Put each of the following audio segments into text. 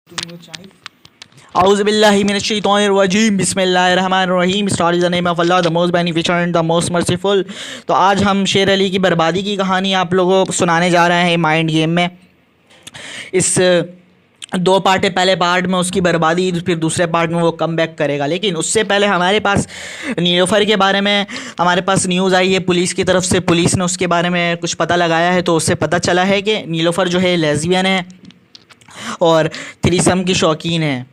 औज़ुबिल्लाहिमिनश्शैतानिर्रजीम बिस्मिल्लाहिर्रहमानिर्रहीम start is the name of Allah the most beneficent and the most merciful. तो आज हम शेर अली की बर्बादी की कहानी आप लोगों को सुनाने जा रहे हैं माइंड गेम में। इस दो पार्ट है, पहले पार्ट में उसकी बर्बादी, फिर दूसरे पार्ट में वो कम बैक करेगा। लेकिन उससे पहले हमारे पास नीलोफर के बारे में हमारे पास न्यूज़ आई है पुलिस की तरफ से। पुलिस ने उसके बारे में कुछ पता लगाया है, तो उससे पता चला है कि नीलोफर जो है लेस्बियन है और थ्रीसम की शौकीन है,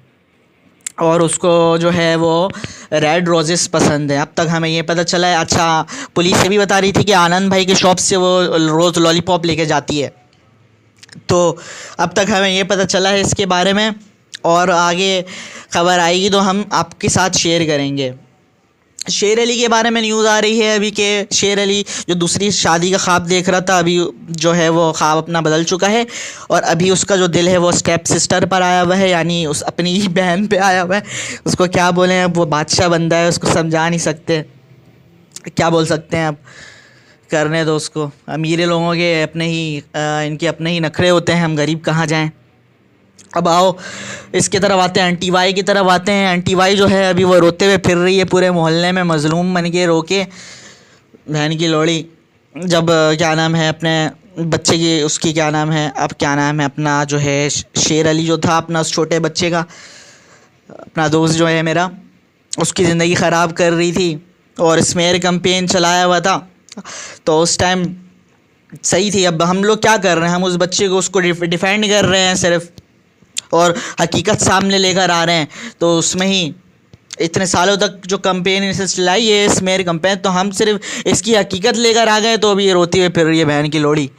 और उसको जो है वो रेड रोजेस पसंद है। अब तक हमें ये पता चला है। अच्छा, पुलिस ये भी बता रही थी कि आनंद भाई के शॉप से वो रोज़ लॉलीपॉप लेके जाती है। तो अब तक हमें ये पता चला है इसके बारे में, और आगे खबर आएगी तो हम आपके साथ शेयर करेंगे। शेर अली के बारे में न्यूज़ आ रही है अभी के शेर अली जो दूसरी शादी का ख्वाब देख रहा था, अभी जो है वो ख्वाब अपना बदल चुका है, और अभी उसका जो दिल है वो स्टेप सिस्टर पर आया हुआ है, यानी उस अपनी ही बहन पे आया हुआ है। उसको क्या बोलें, अब वो बादशाह बंदा है, उसको समझा नहीं सकते, क्या बोल सकते हैं। अब करने दो उसको। अमीर लोगों के अपने ही इनके अपने ही नखरे होते हैं, हम गरीब कहाँ जाएँ। अब आओ इसकी तरफ आते हैं, आंटी वाई की तरफ आते हैं। आंटी वाई जो है अभी वो रोते हुए फिर रही है पूरे मोहल्ले में, मजलूम बन के रो के। बहन की लोड़ी जब क्या नाम है अपने बच्चे की, उसकी क्या नाम है, अब क्या नाम है अपना जो है शेर अली जो था अपना उस छोटे बच्चे का, अपना दोस्त जो है मेरा, उसकी ज़िंदगी ख़राब कर रही थी और स्मेयर कैंपेन चलाया हुआ था। तो उस टाइम सही थी। अब हम लोग क्या कर रहे हैं, हम उस बच्चे को उसको डिफेंड कर रहे हैं सिर्फ, और हकीकत सामने लेकर आ रहे हैं। तो उसमें ही इतने सालों तक जो कंपेन इसे चलाई है स्मेयर कंपेन, तो हम सिर्फ इसकी हकीकत लेकर आ गए, तो अभी ये रोती हुई फिर रही है बहन की लोड़ी।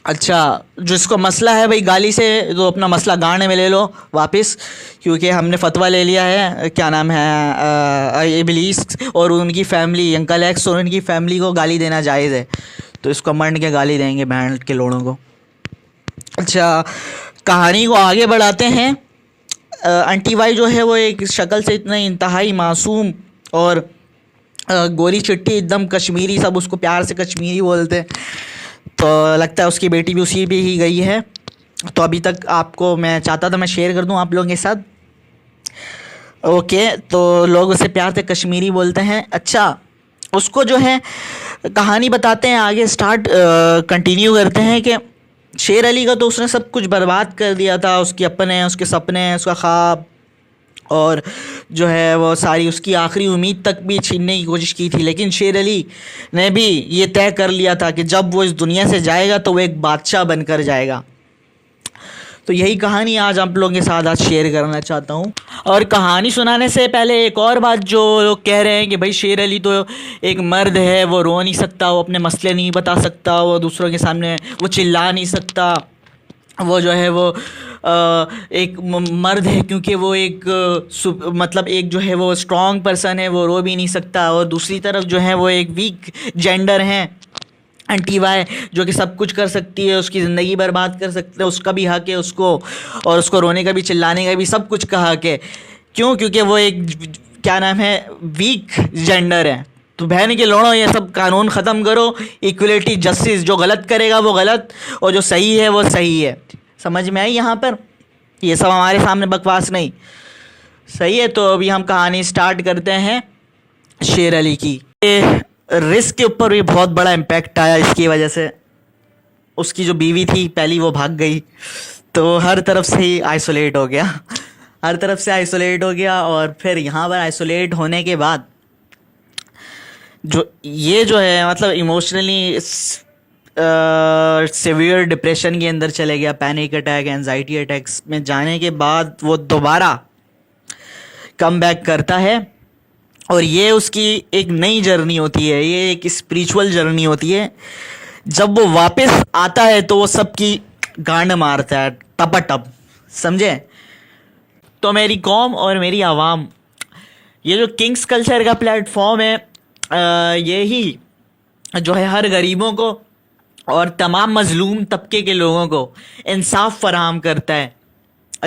अच्छा, जो इसको मसला है भाई गाली से, तो अपना मसला गाने में ले लो वापस, क्योंकि हमने फतवा ले लिया है क्या नाम है इबलीस और उनकी फैमिली, अंकल एक्स और उनकी फैमिली को गाली देना जायज़ है, तो इसको मंड के गाली देंगे बहन के लोड़ों को। अच्छा, कहानी को आगे बढ़ाते हैं। आंटी वाई जो है वो एक शक्ल से इतना इंतहाई मासूम और गोरी चिट्टी एकदम कश्मीरी, सब उसको प्यार से कश्मीरी बोलते हैं, तो लगता है उसकी बेटी भी उसी पे ही गई है। तो अभी तक आपको मैं चाहता था मैं शेयर कर दूं आप लोगों के साथ। ओके, तो लोग उसे प्यार से कश्मीरी बोलते हैं। अच्छा, उसको जो है कहानी बताते हैं, आगे स्टार्ट कंटिन्यू करते हैं कि शेर अली का तो उसने सब कुछ बर्बाद कर दिया था, उसके अपने, उसके सपने, उसका ख्वाब, और जो है वो सारी उसकी आखिरी उम्मीद तक भी छीनने की कोशिश की थी। लेकिन शेर अली ने भी ये तय कर लिया था कि जब वो इस दुनिया से जाएगा तो वो एक बादशाह बनकर जाएगा। तो यही कहानी आज आप लोगों के साथ आज शेयर करना चाहता हूँ। और कहानी सुनाने से पहले एक और बात, जो लोग कह रहे हैं कि भाई शेर अली तो एक मर्द है, वो रो नहीं सकता, वो अपने मसले नहीं बता सकता, वो दूसरों के सामने वो चिल्ला नहीं सकता, वो जो है वो एक मर्द है क्योंकि वो एक मतलब एक जो है वो स्ट्रॉन्ग पर्सन है, वो रो भी नहीं सकता, और दूसरी तरफ जो है वो एक वीक जेंडर है आंटी वाई, जो कि सब कुछ कर सकती है, उसकी ज़िंदगी बर्बाद कर सकते है, उसका भी हक है उसको, और उसको रोने का भी, चिल्लाने का भी, सब कुछ का हक है। क्यों? क्योंकि वो एक क्या नाम है वीक जेंडर है। तो बहन के लोड़ो, ये सब कानून ख़त्म करो, इक्वलिटी, जस्टिस, जो गलत करेगा वो गलत और जो सही है वो सही है। समझ में आई यहाँ पर? ये सब हमारे सामने बकवास नहीं, सही है। तो अभी हम कहानी स्टार्ट करते हैं शेर अली की। रिस्क के ऊपर भी बहुत बड़ा इम्पैक्ट आया इसकी वजह से। उसकी जो बीवी थी पहली, वो भाग गई, तो हर तरफ से ही आइसोलेट हो गया, हर तरफ से आइसोलेट हो गया। और फिर यहाँ पर आइसोलेट होने के बाद जो ये जो है मतलब इमोशनली सिवियर डिप्रेशन के अंदर चले गया, पैनिक अटैक, एंजाइटी अटैक्स में जाने के बाद वो दोबारा कम बैक करता है, और ये उसकी एक नई जर्नी होती है, ये एक स्पिरिचुअल जर्नी होती है। जब वो वापस आता है तो वो सबकी गांड मारता है टपाटप, समझे? तो मेरी कौम और मेरी आवाम, ये जो किंग्स कल्चर का प्लेटफॉर्म है, ये ही जो है हर गरीबों को और तमाम मजलूम तबके के लोगों को इंसाफ फराहम करता है।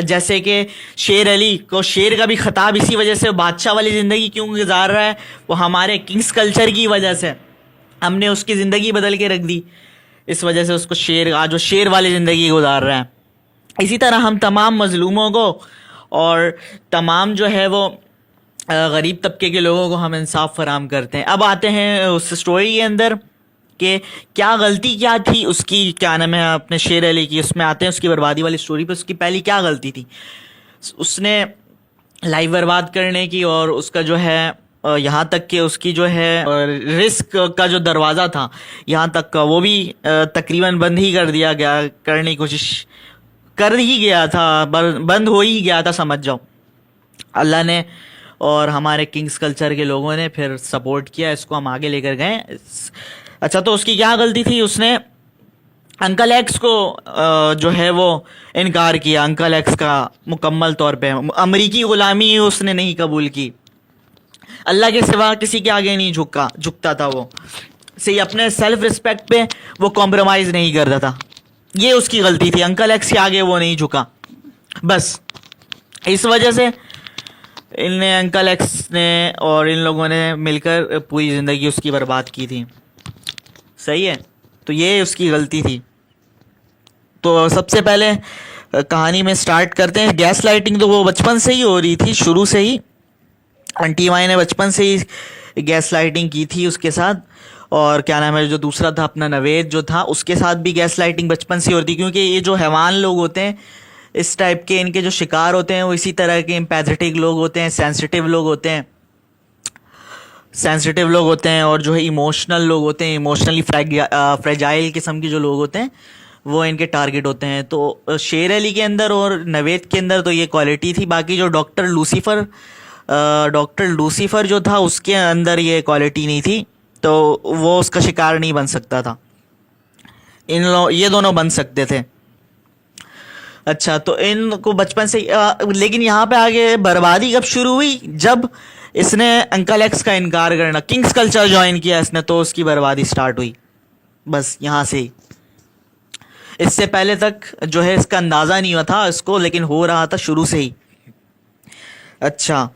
जैसे कि शेर अली को शेर का भी खिताब इसी वजह से बादशाह वाली ज़िंदगी क्यों गुजार रहा है, वो हमारे किंग्स कल्चर की वजह से। हमने उसकी ज़िंदगी बदल के रख दी, इस वजह से उसको शेर, आज वो शेर वाली ज़िंदगी गुजार रहा है। इसी तरह हम तमाम मज़लूमों को और तमाम जो है वो गरीब तबके के लोगों को हम इंसाफ फराम करते हैं। अब आते हैं उस स्टोरी के अंदर कि क्या गलती क्या थी उसकी, क्या नाम है अपने शेर अली की, उसमें आते हैं उसकी बर्बादी वाली स्टोरी पे। उसकी पहली क्या गलती थी, उसने लाइफ बर्बाद करने की, और उसका जो है यहाँ तक कि उसकी जो है रिस्क का जो दरवाज़ा था यहाँ तक का वो भी तकरीबन बंद ही कर दिया गया, करने की कोशिश कर ही गया था, बंद हो ही गया था समझ जाओ। अल्लाह ने और हमारे किंग्स कल्चर के लोगों ने फिर सपोर्ट किया, इसको हम आगे लेकर गए। अच्छा, तो उसकी क्या गलती थी, उसने अंकल एक्स को जो है वो इनकार किया, अंकल एक्स का मुकम्मल तौर पे अमरीकी ग़ुलामी उसने नहीं कबूल की, अल्लाह के सिवा किसी के आगे नहीं झुकता था वो, सही अपने सेल्फ रिस्पेक्ट पे वो कॉम्प्रोमाइज़ नहीं करता था। ये उसकी गलती थी, अंकल एक्स के आगे वो नहीं झुका। बस इस वजह से अंकल एक्स ने और इन लोगों ने मिलकर पूरी ज़िंदगी उसकी बर्बाद की थी। सही है, तो ये उसकी गलती थी। तो सबसे पहले कहानी में स्टार्ट करते हैं। गैस लाइटिंग तो वो बचपन से ही हो रही थी, शुरू से ही आंटी माई ने बचपन से ही गैस लाइटिंग की थी उसके साथ। और क्या नाम है, जो दूसरा था अपना नवेद जो था, उसके साथ भी गैस लाइटिंग बचपन से होती, क्योंकि ये जो हैवान लोग होते हैं इस टाइप के, इनके जो शिकार होते हैं वो इसी तरह के एम्पैथेटिक लोग होते हैं, सेंसिटिव लोग होते हैं, और जो है इमोशनल लोग होते हैं, इमोशनली फ्रेजाइल किस्म के जो लोग होते हैं वो इनके टारगेट होते हैं। तो शेर अली के अंदर और नवेद के अंदर तो ये क्वालिटी थी। बाकी जो डॉक्टर लूसीफर जो था उसके अंदर ये क्वालिटी नहीं थी, तो वो उसका शिकार नहीं बन सकता था। ये दोनों बन सकते थे। अच्छा, तो इनको बचपन से लेकिन यहाँ पे आगे बर्बादी कब शुरू हुई, जब इसने अंकल एक्स का इनकार करना, किंग्स कल्चर ज्वाइन किया इसने, तो उसकी बर्बादी स्टार्ट हुई। बस यहाँ से ही, इससे पहले तक जो है इसका अंदाज़ा नहीं हुआ था इसको, लेकिन हो रहा था शुरू से ही। अच्छा,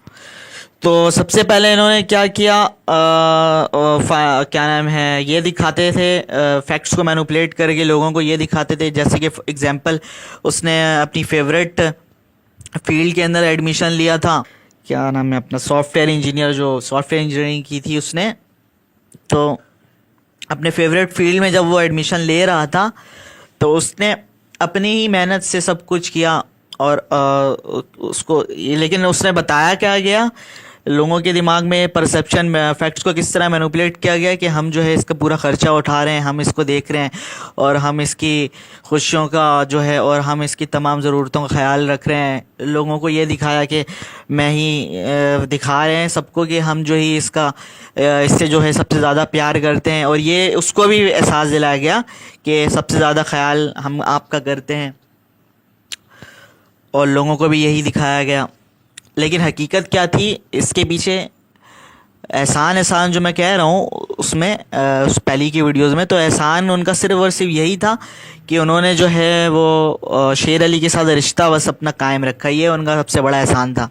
तो सबसे पहले इन्होंने क्या किया, क्या नाम है, ये दिखाते थे फैक्ट्स को मैनिपुलेट करके लोगों को ये दिखाते थे। जैसे कि एग्जांपल, उसने अपनी फेवरेट फील्ड के अंदर एडमिशन लिया था, क्या नाम है अपना, सॉफ्टवेयर इंजीनियर, जो सॉफ्टवेयर इंजीनियरिंग की थी उसने। तो अपने फेवरेट फील्ड में जब वो एडमिशन ले रहा था तो उसने अपनी ही मेहनत से सब कुछ किया, और उसको लेकिन उसने बताया क्या गया लोगों के दिमाग में, परसेप्शन फैक्ट्स को किस तरह मैनिपुलेट किया गया कि हम जो है इसका पूरा ख़र्चा उठा रहे हैं, हम इसको देख रहे हैं, और हम इसकी खुशियों का जो है और हम इसकी तमाम ज़रूरतों का ख्याल रख रहे हैं। लोगों को ये दिखाया कि मैं ही दिखा रहे हैं सबको कि हम जो ही इससे जो है सबसे ज़्यादा प्यार करते हैं, और ये उसको भी एहसास दिलाया गया कि सबसे ज़्यादा ख्याल हम आपका करते हैं, और लोगों को भी यही दिखाया गया। लेकिन हकीकत क्या थी इसके पीछे, एहसान जो मैं कह रहा हूँ उसमें उस पहली की वीडियोस में, तो एहसान उनका सिर्फ और सिर्फ यही था कि उन्होंने जो है वो शेर अली के साथ रिश्ता बस अपना कायम रखा, ये उनका सबसे बड़ा एहसान था।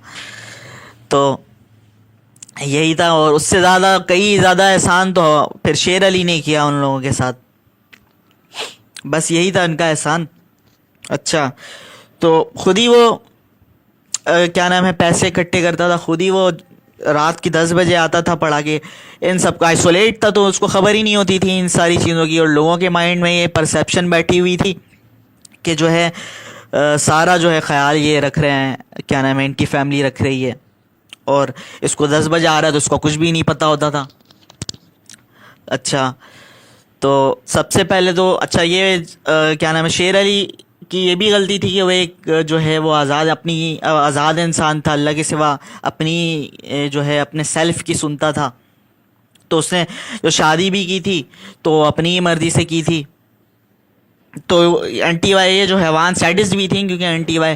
तो यही था, और उससे ज़्यादा कई ज़्यादा एहसान तो फिर शेर अली ने किया उन लोगों के साथ, बस यही था उनका एहसान। अच्छा, तो खुद ही वो क्या नाम है पैसे इकट्ठे करता था, खुद ही वो रात की 10 बजे आता था पढ़ा के, इन सब का आइसोलेट था तो उसको ख़बर ही नहीं होती थी इन सारी चीज़ों की, और लोगों के माइंड में ये परसेप्शन बैठी हुई थी कि जो है सारा जो है ख्याल ये रख रहे हैं, क्या नाम है इनकी फैमिली रख रही है, और इसको 10 बजे आ रहा है तो उसको कुछ भी नहीं पता होता था। अच्छा, तो सबसे पहले तो अच्छा ये क्या नाम है शेर अली कि ये भी गलती थी कि वो एक जो है वो आज़ाद इंसान था, अल्लाह के सिवा अपनी जो है अपने सेल्फ की सुनता था। तो उसने जो शादी भी की थी तो अपनी ही मर्ज़ी से की थी। तो एंटी वाई ये जो हैवान सैडिस्ट भी थी, क्योंकि एंटी वाई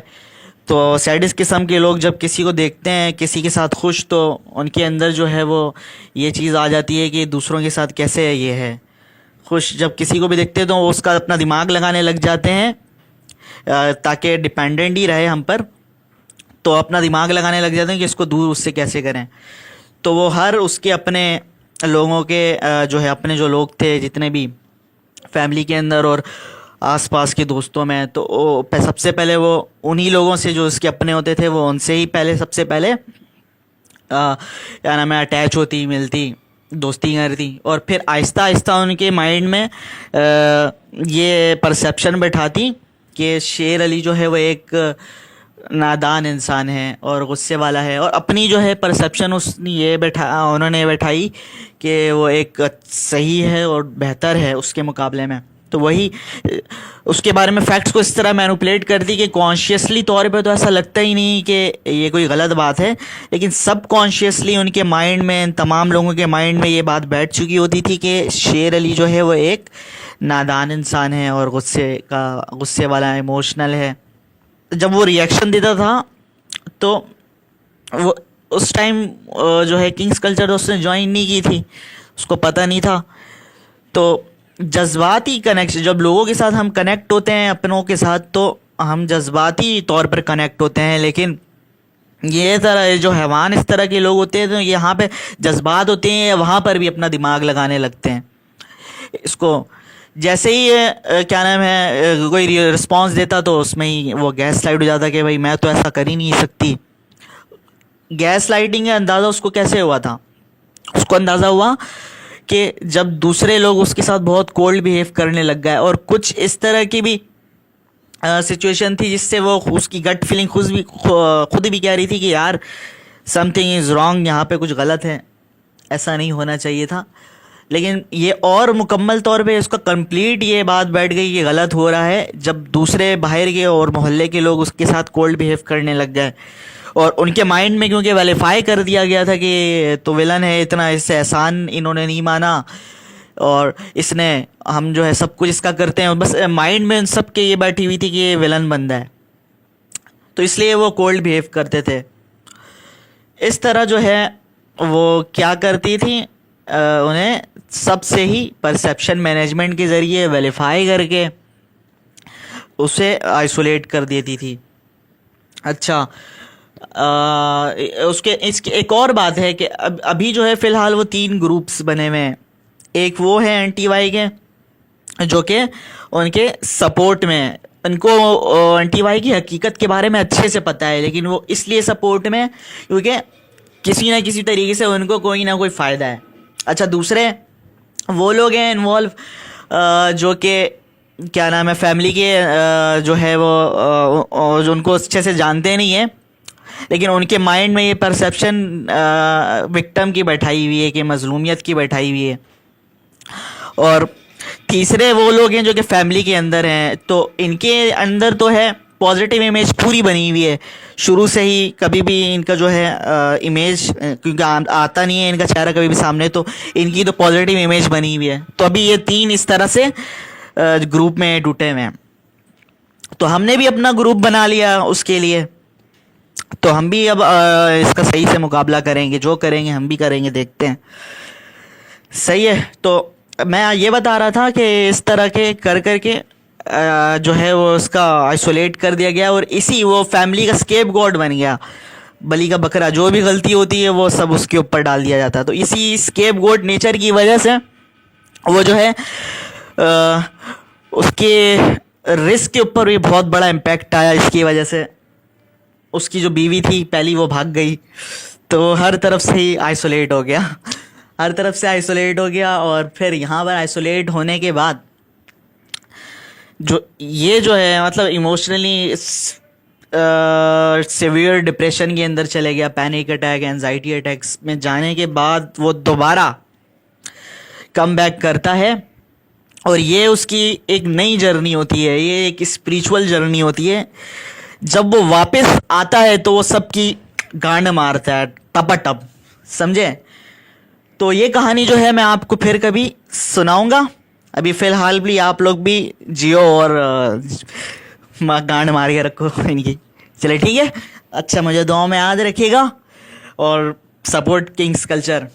तो सैडिस्ट किस्म के लोग जब किसी को देखते हैं किसी के साथ खुश, तो उनके अंदर जो है वो ये चीज़ आ जाती है कि दूसरों के साथ कैसे ये है खुश। जब किसी को भी देखते हैं तो वो उसका अपना दिमाग लगाने लग जाते हैं ताकि डिपेंडेंट ही रहे हम पर, तो अपना दिमाग लगाने लग जाते हैं कि इसको दूर उससे कैसे करें। तो वो हर उसके अपने लोगों के जो है अपने जो लोग थे जितने भी फैमिली के अंदर और आसपास के दोस्तों में, तो सबसे पहले वो उन्हीं लोगों से जो उसके अपने होते थे वो उनसे ही पहले सबसे पहले क्या नाम है अटैच होती, मिलती, दोस्ती करती। और फिर आहिस्ता आहिस्ता उनके माइंड में ये परसेप्शन बैठाती कि शेर अली जो है वो एक नादान इंसान है और गुस्से वाला है, और अपनी जो है परसेप्शन उन्होंने बैठाई कि वो एक सही है और बेहतर है उसके मुकाबले में। तो वही उसके बारे में फैक्ट्स को इस तरह मैनिपुलेट कर दी कि कॉन्शियसली तौर पे तो ऐसा लगता ही नहीं कि ये कोई गलत बात है, लेकिन सब कॉन्शियसली उनके माइंड में, तमाम लोगों के माइंड में ये बात बैठ चुकी होती थी कि शेर अली जो है वो एक नादान इंसान है और गुस्से वाला, इमोशनल है। जब वो रिएक्शन देता था तो वो उस टाइम जो है किंग्स कल्चर तो उसने ज्वाइन नहीं की थी, उसको पता नहीं था। तो जज्बाती कनेक्शन, जब लोगों के साथ हम कनेक्ट होते हैं अपनों के साथ, तो हम जज्बाती तौर पर कनेक्ट होते हैं, लेकिन ये तरह जो हैवान इस तरह के लोग होते हैं तो यहाँ पे जज्बात होते हैं, वहाँ पर भी अपना दिमाग लगाने लगते हैं। इसको जैसे ही क्या नाम है कोई रिस्पांस देता तो उसमें ही वो गैस लाइट हो जाता कि भाई मैं तो ऐसा कर ही नहीं सकती। गैस लाइटिंग का अंदाज़ा उसको कैसे हुआ था? उसको अंदाज़ा हुआ कि जब दूसरे लोग उसके साथ बहुत कोल्ड बिहेव करने लग गए, और कुछ इस तरह की भी सिचुएशन थी जिससे वो उसकी गट फीलिंग खुद भी कह रही थी कि यार समथिंग इज़ रॉन्ग, यहाँ पे कुछ गलत है, ऐसा नहीं होना चाहिए था। लेकिन ये और मुकम्मल तौर पे उसका कंप्लीट ये बात बैठ गई कि गलत हो रहा है जब दूसरे बाहर के और मोहल्ले के लोग उसके साथ कोल्ड बिहेव करने लग गए, और उनके माइंड में क्योंकि वेरीफाई कर दिया गया था कि तो विलन है, इतना इससे एहसान इन्होंने नहीं माना और इसने हम जो है सब कुछ इसका करते हैं, बस माइंड में सब के ये बैठी हुई थी कि ये विलन बंदा है, तो इसलिए वो कोल्ड बिहेव करते थे। इस तरह जो है वो क्या करती थी, उन्हें सबसे ही परसेप्शन मैनेजमेंट के ज़रिए वेरीफाई करके उसे आइसोलेट कर देती थी। अच्छा, उसके इसके एक और बात है कि अभी जो है फ़िलहाल वो 3 ग्रुप्स बने हुए हैं। एक वो है एंटी वाई के जो कि उनके सपोर्ट में है, उनको एंटी वाई की हकीकत के बारे में अच्छे से पता है, लेकिन वो इसलिए सपोर्ट में क्योंकि किसी ना किसी तरीके से उनको कोई ना कोई फ़ायदा है। अच्छा, दूसरे वो लोग हैं इन्वॉल्व जो कि क्या नाम है फैमिली के जो है वो जो उनको अच्छे से जानते नहीं है, लेकिन उनके माइंड में ये परसेप्शन विक्टिम की बैठाई हुई है कि मजलूमियत की बैठाई हुई है। और तीसरे वो लोग हैं जो कि फैमिली के अंदर हैं, तो इनके अंदर तो है पॉजिटिव इमेज पूरी बनी हुई है शुरू से ही, कभी भी इनका जो है इमेज क्योंकि आता नहीं है इनका चेहरा कभी भी सामने, तो इनकी तो पॉजिटिव इमेज बनी हुई है। तो अभी ये 3 इस तरह से ग्रुप में टूटे हुए हैं। तो हमने भी अपना ग्रुप बना लिया उसके लिए, तो हम भी अब इसका सही से मुकाबला करेंगे, जो करेंगे हम भी करेंगे, देखते हैं। सही है, तो मैं ये बता रहा था कि इस तरह के कर करके जो है वो उसका आइसोलेट कर दिया गया, और इसी वो फैमिली का स्केप गॉड बन गया, बलि का बकरा। जो भी गलती होती है वो सब उसके ऊपर डाल दिया जाता है। तो इसी स्केप गॉड नेचर की वजह से वो जो है उसके रिस्क के ऊपर भी बहुत बड़ा इम्पैक्ट आया। इसकी वजह से उसकी जो बीवी थी पहली वो भाग गई, तो हर तरफ से ही आइसोलेट हो गया, हर तरफ से आइसोलेट हो गया। और फिर यहाँ पर आइसोलेट होने के बाद जो ये जो है मतलब इमोशनली सिवियर डिप्रेशन के अंदर चले गया, पैनिक अटैक, एंजाइटी अटैक्स में जाने के बाद वो दोबारा कम बैक करता है, और ये उसकी एक नई जर्नी होती है, ये एक स्पिरिचुअल जर्नी होती है। जब वो वापस आता है तो वो सबकी गांड मारता है टपाटप, समझे? तो ये कहानी जो है मैं आपको फिर कभी सुनाऊंगा, अभी फ़िलहाल भी आप लोग भी जियो और गांड मार के रखो इनकी। चले ठीक है, अच्छा, मुझे दुआ में याद रखिएगा और सपोर्ट किंग्स कल्चर,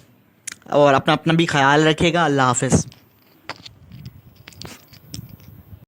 और अपना अपना भी ख्याल रखिएगा। अल्लाह हाफिज़।